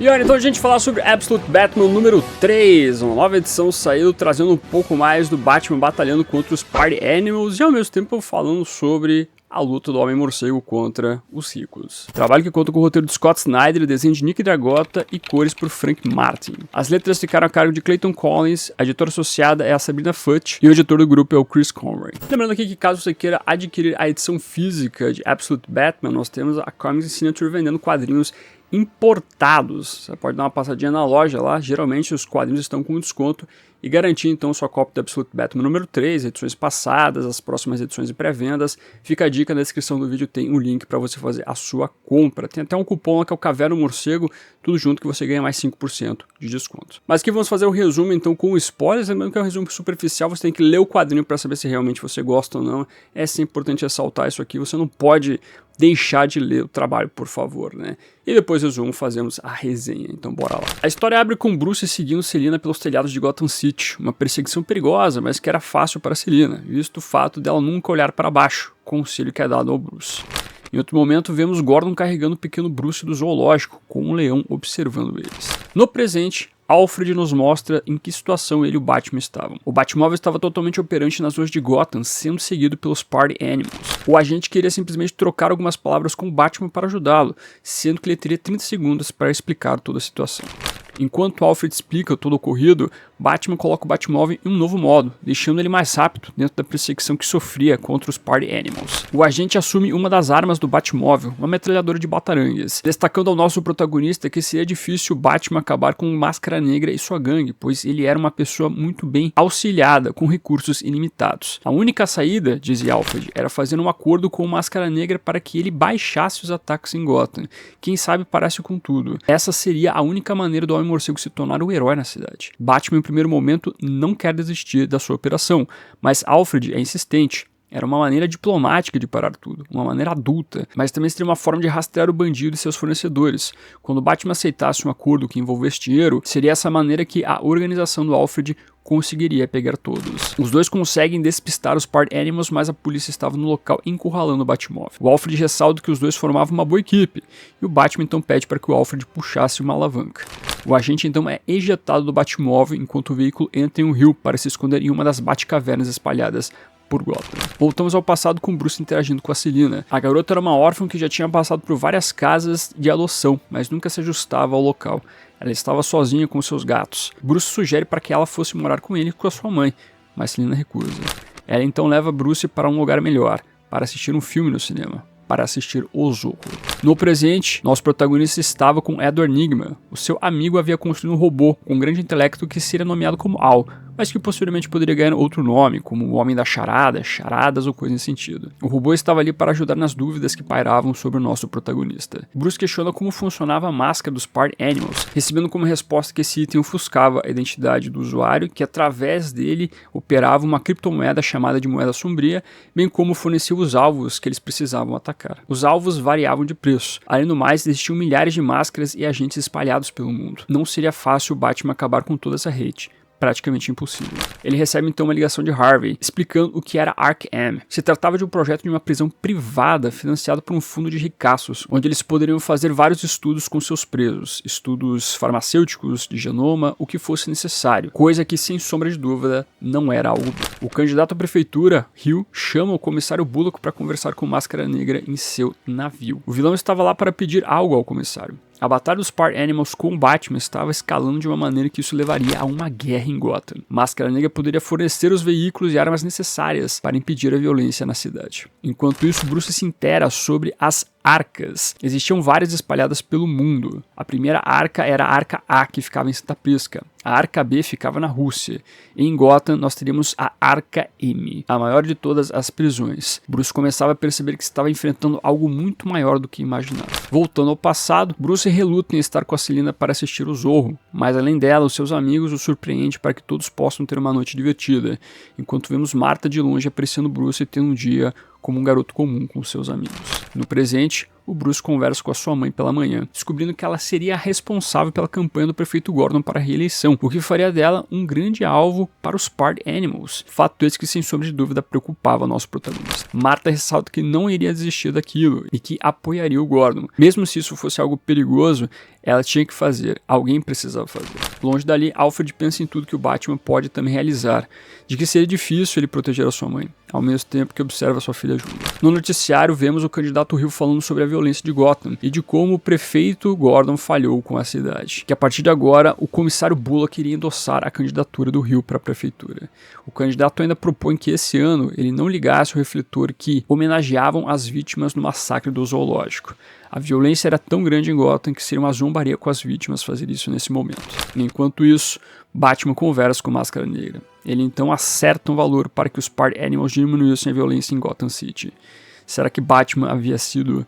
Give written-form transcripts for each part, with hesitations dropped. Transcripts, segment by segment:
E olha, então a gente falar sobre Absolute Batman número 3, uma nova edição saiu trazendo um pouco mais do Batman batalhando contra os Party Animals e ao mesmo tempo falando sobre a luta do Homem-Morcego contra os ricos. Trabalho que conta com o roteiro de Scott Snyder, desenho de Nick Dragotta e cores por Frank Martin. As letras ficaram a cargo de Clayton Collins, a editora associada é a Sabrina Futch e o editor do grupo é o Chris Conroy. Lembrando aqui que caso você queira adquirir a edição física de Absolute Batman, nós temos a Comics Signature vendendo quadrinhos importados. Você pode dar uma passadinha na loja lá, geralmente os quadrinhos estão com desconto e garantir então sua cópia do Absolute Batman número 3, edições passadas, as próximas edições e pré-vendas. Fica a dica, na descrição do vídeo tem um link para você fazer a sua compra. Tem até um cupom lá que é o Caverna Morcego, tudo junto que você ganha mais 5% de desconto. Mas aqui vamos fazer um resumo então com spoilers, lembrando que é um resumo superficial, você tem que ler o quadrinho para saber se realmente você gosta ou não. É sempre importante ressaltar isso aqui, você não pode deixar de ler o trabalho, por favor, né? E depois resumo, fazemos a resenha, então bora lá. A história abre com Bruce seguindo Selina pelos telhados de Gotham City, uma perseguição perigosa, mas que era fácil para Selina, visto o fato dela nunca olhar para baixo, conselho que é dado ao Bruce. Em outro momento, vemos Gordon carregando o pequeno Bruce do zoológico, com um leão observando eles. No presente, Alfred nos mostra em que situação ele e o Batman estavam. O Batmóvel estava totalmente operante nas ruas de Gotham, sendo seguido pelos Party Animals. O agente queria simplesmente trocar algumas palavras com o Batman para ajudá-lo, sendo que ele teria 30 segundos para explicar toda a situação. Enquanto Alfred explica todo o ocorrido, Batman coloca o Batmóvel em um novo modo, deixando ele mais rápido dentro da perseguição que sofria contra os Party Animals. O agente assume uma das armas do Batmóvel, uma metralhadora de batarangas, destacando ao nosso protagonista que seria difícil o Batman acabar com Máscara Negra e sua gangue, pois ele era uma pessoa muito bem auxiliada, com recursos ilimitados. A única saída, dizia Alfred, era fazer um acordo com o Máscara Negra para que ele baixasse os ataques em Gotham. Quem sabe parasse com tudo. Essa seria a única maneira do Homem-Morcego se tornar o herói na cidade. Batman, em primeiro momento, não quer desistir da sua operação, mas Alfred é insistente. Era uma maneira diplomática de parar tudo, uma maneira adulta, mas também seria uma forma de rastrear o bandido e seus fornecedores. Quando Batman aceitasse um acordo que envolvesse dinheiro, seria essa maneira que a organização do Alfred conseguiria pegar todos. Os dois conseguem despistar os Party Animals, mas a polícia estava no local encurralando o Batmóvel. O Alfred ressalta que os dois formavam uma boa equipe, e o Batman então pede para que o Alfred puxasse uma alavanca. O agente então é ejetado do Batmóvel enquanto o veículo entra em um rio para se esconder em uma das Batcavernas espalhadas por Gotham. Voltamos ao passado com Bruce interagindo com a Selina. A garota era uma órfã que já tinha passado por várias casas de adoção, mas nunca se ajustava ao local. Ela estava sozinha com seus gatos. Bruce sugere para que ela fosse morar com ele e com a sua mãe, mas Selina recusa. Ela então leva Bruce para um lugar melhor, para assistir um filme no cinema, para assistir O Zorro. No presente, nosso protagonista estava com Edward Nygma. O seu amigo havia construído um robô com um grande intelecto que seria nomeado como Al, mas que posteriormente poderia ganhar outro nome, como o Homem da Charada, Charadas ou coisa nesse sentido. O robô estava ali para ajudar nas dúvidas que pairavam sobre o nosso protagonista. Bruce questiona como funcionava a máscara dos Party Animals, recebendo como resposta que esse item ofuscava a identidade do usuário, que através dele operava uma criptomoeda chamada de Moeda Sombria, bem como fornecia os alvos que eles precisavam atacar. Os alvos variavam de preço. Além do mais, existiam milhares de máscaras e agentes espalhados pelo mundo. Não seria fácil o Batman acabar com toda essa rede. Praticamente impossível. Ele recebe então uma ligação de Harvey, explicando o que era Arkham. Se tratava de um projeto de uma prisão privada financiado por um fundo de ricaços, onde eles poderiam fazer vários estudos com seus presos, estudos farmacêuticos, de genoma, o que fosse necessário, coisa que sem sombra de dúvida não era algo bom. O candidato à prefeitura, Hill, chama o comissário Bullock para conversar com Máscara Negra em seu navio. O vilão estava lá para pedir algo ao comissário. A batalha dos Party Animals com o Batman estava escalando de uma maneira que isso levaria a uma guerra em Gotham. Máscara Negra poderia fornecer os veículos e armas necessárias para impedir a violência na cidade. Enquanto isso, Bruce se intera sobre as arcas. Existiam várias espalhadas pelo mundo. A primeira arca era a Arca A, que ficava em Santa Prisca. A Arca B ficava na Rússia. E em Gotham nós teríamos a Arca M, a maior de todas as prisões. Bruce começava a perceber que estava enfrentando algo muito maior do que imaginava. Voltando ao passado, Bruce reluta em estar com a Selina para assistir o Zorro, mas além dela, os seus amigos o surpreendem para que todos possam ter uma noite divertida, enquanto vemos Martha de longe apreciando Bruce tendo um dia como um garoto comum com seus amigos. No presente, o Bruce conversa com a sua mãe pela manhã, descobrindo que ela seria a responsável pela campanha do prefeito Gordon para a reeleição, o que faria dela um grande alvo para os Party Animals, fato esse que sem sombra de dúvida preocupava nosso protagonista. Martha ressalta que não iria desistir daquilo e que apoiaria o Gordon. Mesmo se isso fosse algo perigoso, ela tinha que fazer, alguém precisava fazer. Longe dali, Alfred pensa em tudo que o Batman pode também realizar, de que seria difícil ele proteger a sua mãe, ao mesmo tempo que observa sua filha Julia. No noticiário, vemos o candidato Hill falando sobre a violência de Gotham e de como o prefeito Gordon falhou com a cidade, que a partir de agora o comissário Bullock iria endossar a candidatura do Hill para a prefeitura. O candidato ainda propõe que esse ano ele não ligasse o refletor que homenageavam as vítimas no massacre do zoológico. A violência era tão grande em Gotham que seria uma zombaria com as vítimas fazer isso nesse momento. Enquanto isso, Batman conversa com Máscara Negra. Ele então acerta um valor para que os Party Animals diminuíssem a violência em Gotham City. Será que Batman havia sido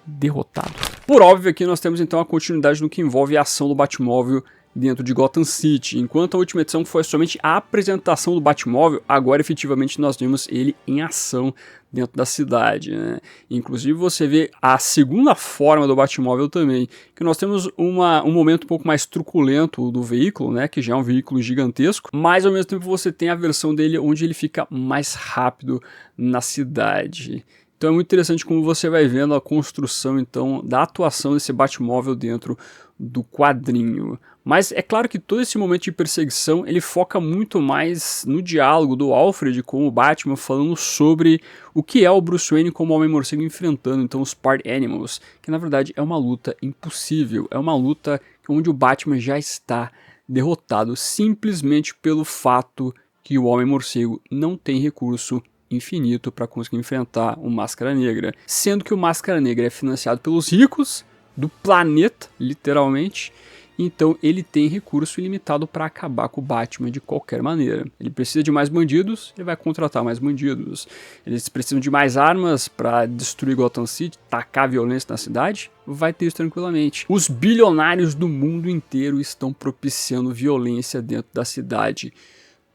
derrotado? Por óbvio, aqui nós temos então a continuidade no que envolve a ação do Batmóvel dentro de Gotham City. Enquanto a última edição foi somente a apresentação do Batmóvel, agora efetivamente nós vemos ele em ação dentro da cidade, né? Inclusive você vê a segunda forma do Batmóvel também, que nós temos um momento um pouco mais truculento do veículo, né? Que já é um veículo gigantesco, mas ao mesmo tempo você tem a versão dele onde ele fica mais rápido na cidade. Então é muito interessante como você vai vendo a construção então da atuação desse Batmóvel dentro do quadrinho. Mas é claro que todo esse momento de perseguição ele foca muito mais no diálogo do Alfred com o Batman, falando sobre o que é o Bruce Wayne como Homem-Morcego enfrentando então os Party Animals, que na verdade é uma luta impossível, é uma luta onde o Batman já está derrotado simplesmente pelo fato que o Homem-Morcego não tem recurso infinito para conseguir enfrentar o Máscara Negra, sendo que o Máscara Negra é financiado pelos ricos do planeta, literalmente, então ele tem recurso ilimitado para acabar com o Batman de qualquer maneira. Ele precisa de mais bandidos, ele vai contratar mais bandidos. Eles precisam de mais armas para destruir Gotham City, tacar violência na cidade, vai ter isso tranquilamente. Os bilionários do mundo inteiro estão propiciando violência dentro da cidade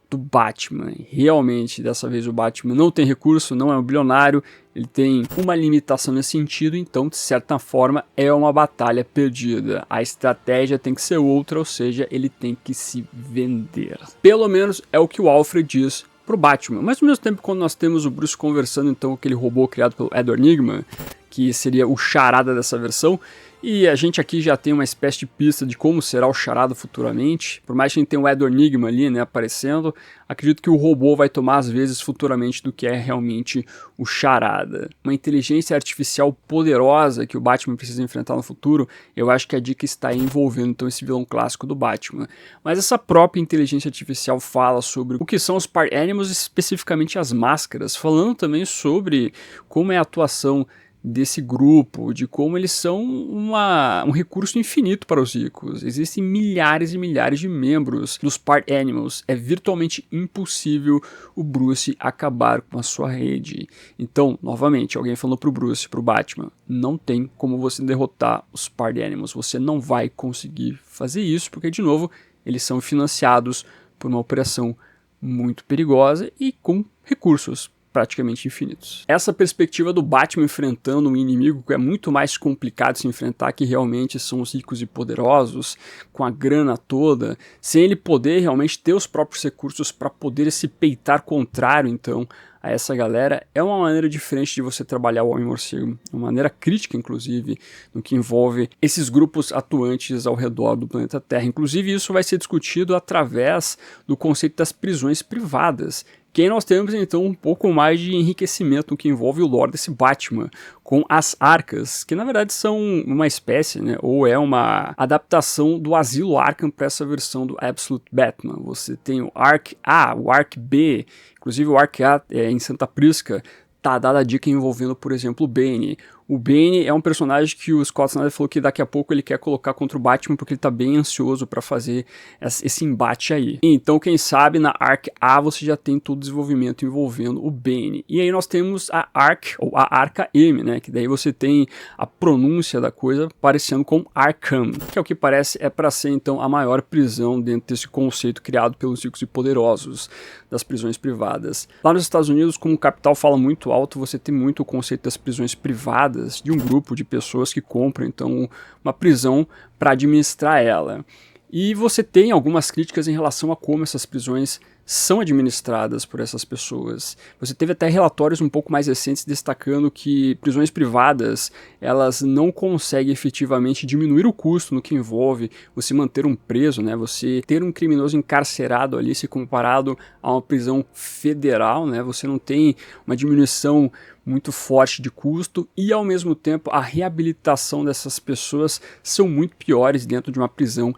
do Batman. Realmente, dessa vez o Batman não tem recurso, não é um bilionário, ele tem uma limitação nesse sentido, então de certa forma é uma batalha perdida. A estratégia tem que ser outra, ou seja, ele tem que se vender. Pelo menos é o que o Alfred diz pro Batman. Mas ao mesmo tempo, quando nós temos o Bruce conversando então com aquele robô criado pelo Edward Nygma, que seria o Charada dessa versão, e a gente aqui já tem uma espécie de pista de como será o Charada futuramente. Por mais que a gente tenha o Edward Nygma ali, né, aparecendo, acredito que o robô vai tomar as vezes futuramente do que é realmente o Charada. Uma inteligência artificial poderosa que o Batman precisa enfrentar no futuro, eu acho que a dica está envolvendo então esse vilão clássico do Batman. Mas essa própria inteligência artificial fala sobre o que são os Party Animals, especificamente as máscaras, falando também sobre como é a atuação desse grupo, de como eles são um recurso infinito para os ricos. Existem milhares e milhares de membros dos Party Animals. É virtualmente impossível o Bruce acabar com a sua rede. Então, novamente, alguém falou pro Bruce, pro Batman, não tem como você derrotar os Party Animals. Você não vai conseguir fazer isso, porque, de novo, eles são financiados por uma operação muito perigosa e com recursos praticamente infinitos. Essa perspectiva do Batman enfrentando um inimigo que é muito mais complicado de se enfrentar, que realmente são os ricos e poderosos, com a grana toda, sem ele poder realmente ter os próprios recursos para poder se peitar contrário, então, a essa galera, é uma maneira diferente de você trabalhar o Homem-Morcego, uma maneira crítica, inclusive, no que envolve esses grupos atuantes ao redor do planeta Terra. Inclusive, isso vai ser discutido através do conceito das prisões privadas, que aí nós temos então um pouco mais de enriquecimento no que envolve o lore desse Batman, com as Arcas, que na verdade são uma espécie, né, ou é uma adaptação do Asilo Arkham para essa versão do Absolute Batman. Você tem o Arc A, o Arc B, inclusive o Arc A em Santa Prisca, tá dada a dica envolvendo, por exemplo, o Bane. O Bane é um personagem que o Scott Snyder falou que daqui a pouco ele quer colocar contra o Batman porque ele tá bem ansioso para fazer esse embate aí. Então, quem sabe na Arc A você já tem todo o desenvolvimento envolvendo o Bane. E aí nós temos a Arc, ou a Arca M, né? Que daí você tem a pronúncia da coisa parecendo com Arkham, que é o que parece é para ser então a maior prisão dentro desse conceito criado pelos ricos e poderosos das prisões privadas. Lá nos Estados Unidos, como o capital fala muito alto, você tem muito o conceito das prisões privadas, de um grupo de pessoas que compram então uma prisão para administrar ela. E você tem algumas críticas em relação a como essas prisões são administradas por essas pessoas. Você teve até relatórios um pouco mais recentes destacando que prisões privadas, elas não conseguem efetivamente diminuir o custo no que envolve você manter um preso, né? Você ter um criminoso encarcerado ali, se comparado a uma prisão federal, né? Você não tem uma diminuição muito forte de custo e, ao mesmo tempo, a reabilitação dessas pessoas são muito piores dentro de uma prisão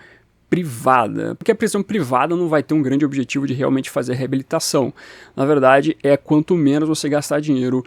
privada, porque a prisão privada não vai ter um grande objetivo de realmente fazer reabilitação. Na verdade, é quanto menos você gastar dinheiro,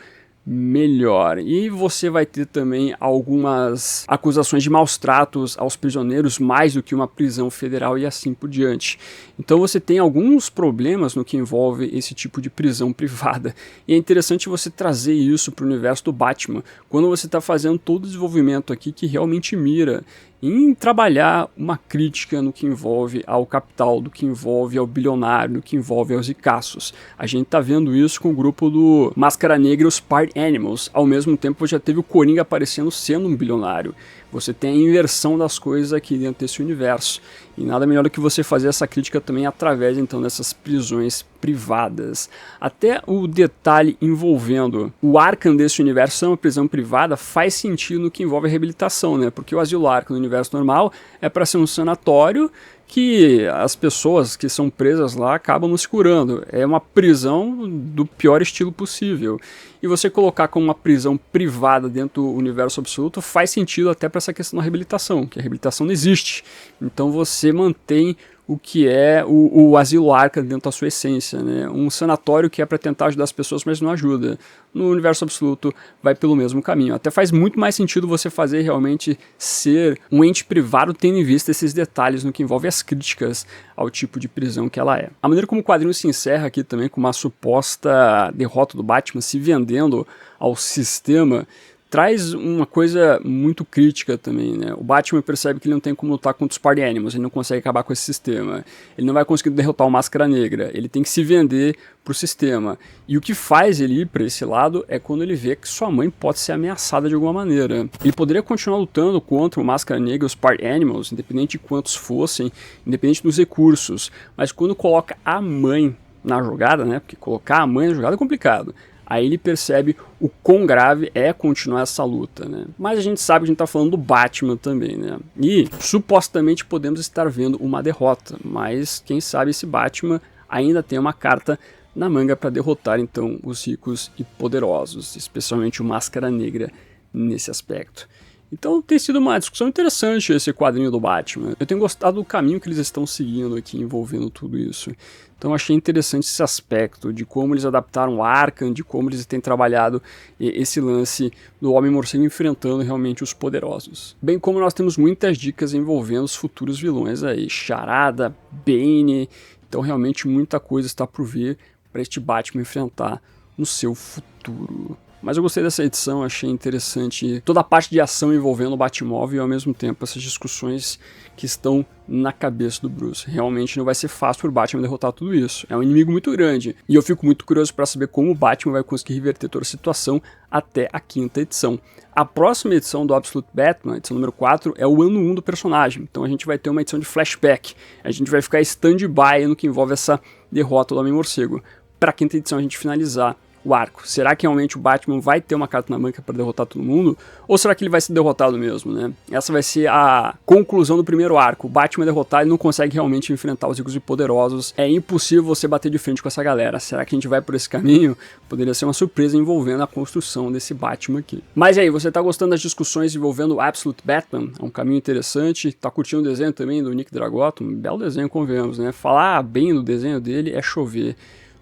melhor. E você vai ter também algumas acusações de maus tratos aos prisioneiros, mais do que uma prisão federal e assim por diante. Então você tem alguns problemas no que envolve esse tipo de prisão privada. E é interessante você trazer isso para o universo do Batman, quando você está fazendo todo o desenvolvimento aqui que realmente mira em trabalhar uma crítica no que envolve ao capital, do que envolve ao bilionário, do que envolve aos ricaços. A gente tá vendo isso com o grupo do Máscara Negra e os Party Animals. Ao mesmo tempo já teve o Coringa aparecendo sendo um bilionário. Você tem a inversão das coisas aqui dentro desse universo. E nada melhor do que você fazer essa crítica também através então dessas prisões privadas. Até o detalhe envolvendo o Arkham desse universo ser uma prisão privada faz sentido no que envolve a reabilitação, né? Porque o Asilo Arkham no universo normal é para ser um sanatório que as pessoas que são presas lá acabam nos curando. É uma prisão do pior estilo possível. E você colocar como uma prisão privada dentro do universo absoluto faz sentido até para essa questão da reabilitação, que a reabilitação não existe. Então você mantém o que é o Asilo Arkham dentro da sua essência, né? Um sanatório que é para tentar ajudar as pessoas, mas não ajuda. No universo absoluto vai pelo mesmo caminho. Até faz muito mais sentido você fazer realmente ser um ente privado tendo em vista esses detalhes no que envolve as críticas ao tipo de prisão que ela é. A maneira como o quadrinho se encerra aqui também com uma suposta derrota do Batman se vendendo ao sistema traz uma coisa muito crítica também, né? O Batman percebe que ele não tem como lutar contra os Party Animals, ele não consegue acabar com esse sistema, ele não vai conseguir derrotar o Máscara Negra, ele tem que se vender pro sistema. E o que faz ele ir para esse lado é quando ele vê que sua mãe pode ser ameaçada de alguma maneira. Ele poderia continuar lutando contra o Máscara Negra e os Party Animals, independente de quantos fossem, independente dos recursos, mas quando coloca a mãe na jogada, né? Porque colocar a mãe na jogada é complicado. Aí ele percebe o quão grave é continuar essa luta, né? Mas a gente sabe que a gente tá falando do Batman também, né? E supostamente podemos estar vendo uma derrota, mas quem sabe esse Batman ainda tem uma carta na manga para derrotar então os ricos e poderosos, especialmente o Máscara Negra nesse aspecto. Então tem sido uma discussão interessante esse quadrinho do Batman. Eu tenho gostado do caminho que eles estão seguindo aqui envolvendo tudo isso. Então achei interessante esse aspecto de como eles adaptaram o Arkham, de como eles têm trabalhado esse lance do Homem-Morcego enfrentando realmente os poderosos. Bem como nós temos muitas dicas envolvendo os futuros vilões aí, Charada, Bane, então realmente muita coisa está por vir para este Batman enfrentar no seu futuro. Mas eu gostei dessa edição, achei interessante toda a parte de ação envolvendo o Batmóvel e ao mesmo tempo essas discussões que estão na cabeça do Bruce. Realmente não vai ser fácil para o Batman derrotar tudo isso. É um inimigo muito grande. E eu fico muito curioso para saber como o Batman vai conseguir reverter toda a situação até a 5ª edição. A próxima edição do Absolute Batman, edição número 4, é o ano 1 do personagem. Então a gente vai ter uma edição de flashback. A gente vai ficar stand-by no que envolve essa derrota do Homem-Morcego. Para a 5ª edição a gente finalizar o arco. Será que realmente o Batman vai ter uma carta na manga para derrotar todo mundo? Ou será que ele vai ser derrotado mesmo, né? Essa vai ser a conclusão do primeiro arco. O Batman é derrotado e não consegue realmente enfrentar os ricos e poderosos. É impossível você bater de frente com essa galera. Será que a gente vai por esse caminho? Poderia ser uma surpresa envolvendo a construção desse Batman aqui. Mas e aí, você tá gostando das discussões envolvendo o Absolute Batman? É um caminho interessante. Tá curtindo o desenho também do Nick Dragotta? Um belo desenho, convenhamos, né? Falar bem do desenho dele é chover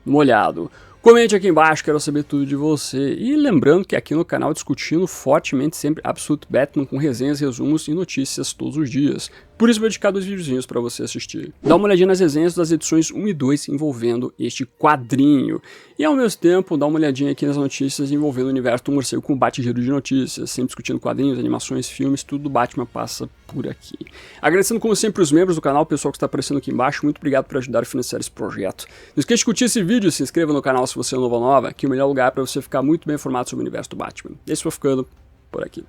no molhado. Comente aqui embaixo, quero saber tudo de você. E lembrando que aqui no canal discutindo fortemente sempre Absolute Batman com resenhas, resumos e notícias todos os dias. Por isso vou dedicar 2 videozinhos para você assistir. Dá uma olhadinha nas resenhas das edições 1 e 2 envolvendo este quadrinho. E ao mesmo tempo, dá uma olhadinha aqui nas notícias envolvendo o universo do morcego com bate-giro de notícias. Sempre discutindo quadrinhos, animações, filmes, tudo do Batman passa por aqui. Agradecendo como sempre os membros do canal, o pessoal que está aparecendo aqui embaixo. Muito obrigado por ajudar a financiar esse projeto. Não esqueça de curtir esse vídeo, se inscreva no canal se você é novo ou nova, que é o melhor lugar para você ficar muito bem informado sobre o universo do Batman. Esse foi ficando por aqui.